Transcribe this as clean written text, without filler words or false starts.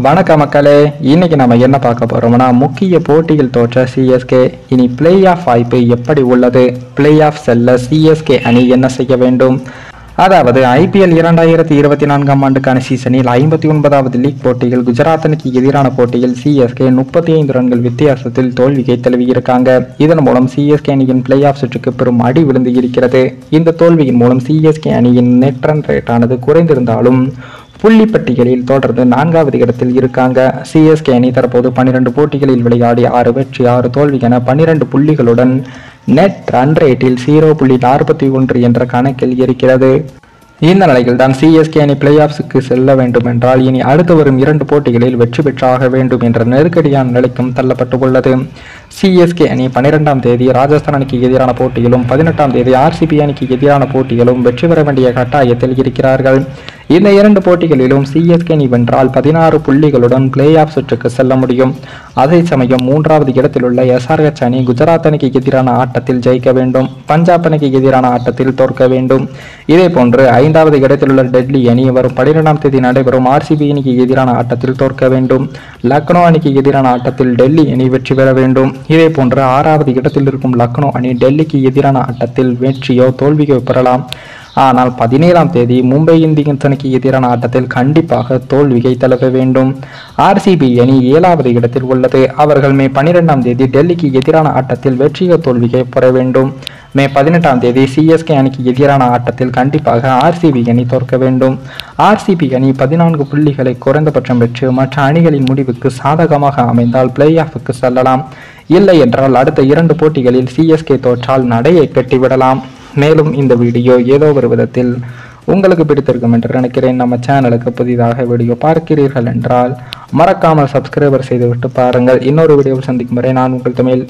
வணக்க மக்களே, இன்னைக்கு நம்ம என்ன பார்க்க போறோம்னா முக்கிய போட்டியில் தோற்ற சிஎஸ்கே இனி பிளே ஆஃப் வாய்ப்பு எப்படி உள்ளது, பிளே ஆஃப் செல்ல சிஎஸ்கே அணி என்ன செய்ய வேண்டும்? அதாவது ஐபிஎல் 2024ஆம் ஆண்டுக்கான சீசனில் 59வது லீக் போட்டியில் குஜராத் அணிக்கு எதிரான போட்டியில் சிஎஸ்கே 35 ரன்கள் வித்தியாசத்தில் தோல்வியை தழுவியிருக்காங்க. இதன் மூலம் சிஎஸ்கே அணியின் பிளே ஆஃப் சுற்றுக்கு பெரும் அடி விழுந்து இருக்கிறது. இந்த தோல்வியின் மூலம் சிஎஸ்கே அணியின் நெட் ரன் ரேட்டானது குறைந்திருந்தாலும் புள்ளி பட்டியலில் தொடர்ந்து 4வது இடத்தில் இருக்காங்க. சிஎஸ்கே அணி தற்போது 12 போட்டிகளில் விளையாடி 6 வெற்றி 6 தோல்வி என 12 புள்ளிகளுடன் நெட் ரன் ரேட்டில் 0.41 என்ற கணக்கில் இருக்கிறது. இந்த நிலையில் தான் சிஎஸ்கே அணி பிளே ஆஃப்ஸுக்கு செல்ல வேண்டும் என்றால் இனி அடுத்து வரும் 2 போட்டிகளில் வெற்றி பெற்றாக வேண்டும் என்ற நெருக்கடியான நிலைக்கும் தள்ளப்பட்டுள்ளது. சிஎஸ்கே அணி 12ஆம் தேதி ராஜஸ்தான் அணிக்கு எதிரான போட்டியிலும் 18ஆம் தேதி ஆர்சிபி அணிக்கு எதிரான போட்டியிலும் வெற்றி பெற வேண்டிய கட்டாயத்தில் இருக்கிறார்கள். இந்த 2 போட்டிகளிலும் சிஎஸ்கே அணி வென்றால் 16 புள்ளிகளுடன் பிளே ஆஃப் சுற்றுக்கு செல்ல முடியும். அதே சமயம் 3வது இடத்தில் உள்ள எஸ்ஆர்ஹெச் அணி குஜராத் அணிக்கு எதிரான ஆட்டத்தில் ஜெயிக்க வேண்டும், பஞ்சாப் அணிக்கு எதிரான ஆட்டத்தில் தோற்க வேண்டும். இதே போன்று 5வது இடத்தில் உள்ள டெல்லி அணி வரும் 12ஆம் தேதி நடைபெறும் ஆர்சிபி அணிக்கு எதிரான ஆட்டத்தில் தோற்க வேண்டும். லக்னோ அணிக்கு எதிரான ஆட்டத்தில் டெல்லி அணி வெற்றி பெற வேண்டும். இதே போன்று 6வது இடத்தில் இருக்கும் லக்னோ அணி டெல்லிக்கு எதிரான ஆட்டத்தில் வெற்றியோ தோல்வியோ பெறலாம். ஆனால் 17ஆம் தேதி மும்பை இந்தியன்ஸ் அணிக்கு எதிரான ஆட்டத்தில் கண்டிப்பாக தோல்வியை தழுவ வேண்டும். ஆர்சிபி அணி 7வது இடத்தில் உள்ளது. அவர்கள் மே 12ஆம் தேதி டெல்லிக்கு எதிரான ஆட்டத்தில் வெற்றியோ தோல்வியை பெற வேண்டும். மே 18ஆம் தேதி சிஎஸ்கே அணிக்கு எதிரான ஆட்டத்தில் கண்டிப்பாக ஆர்சிபி அணி தோற்க வேண்டும். ஆர்சிபி அணி 14 புள்ளிகளை குறைந்தபட்சம் பெற்று மற்ற அணிகளின் முடிவுக்கு சாதகமாக அமைந்தால் பிளே ஆஃபுக்கு செல்லலாம். இல்லை என்றால் அடுத்த 2 போட்டிகளில் சிஎஸ்கே தோற்றால் நடையை கட்டிவிடலாம். மேலும் இந்த வீடியோ ஏதோ ஒரு விதத்தில் உங்களுக்கு பிடித்திருக்கும் என்று நினைக்கிறேன். நம்ம சேனலுக்கு புதிதாக வீடியோ பார்க்கிறீர்கள் என்றால் மறக்காமல் சப்ஸ்கிரைபர் செய்துவிட்டு பாருங்கள். இன்னொரு வீடியோவில் சந்திக்கும் வரை நான் உங்கள் தமிழ்.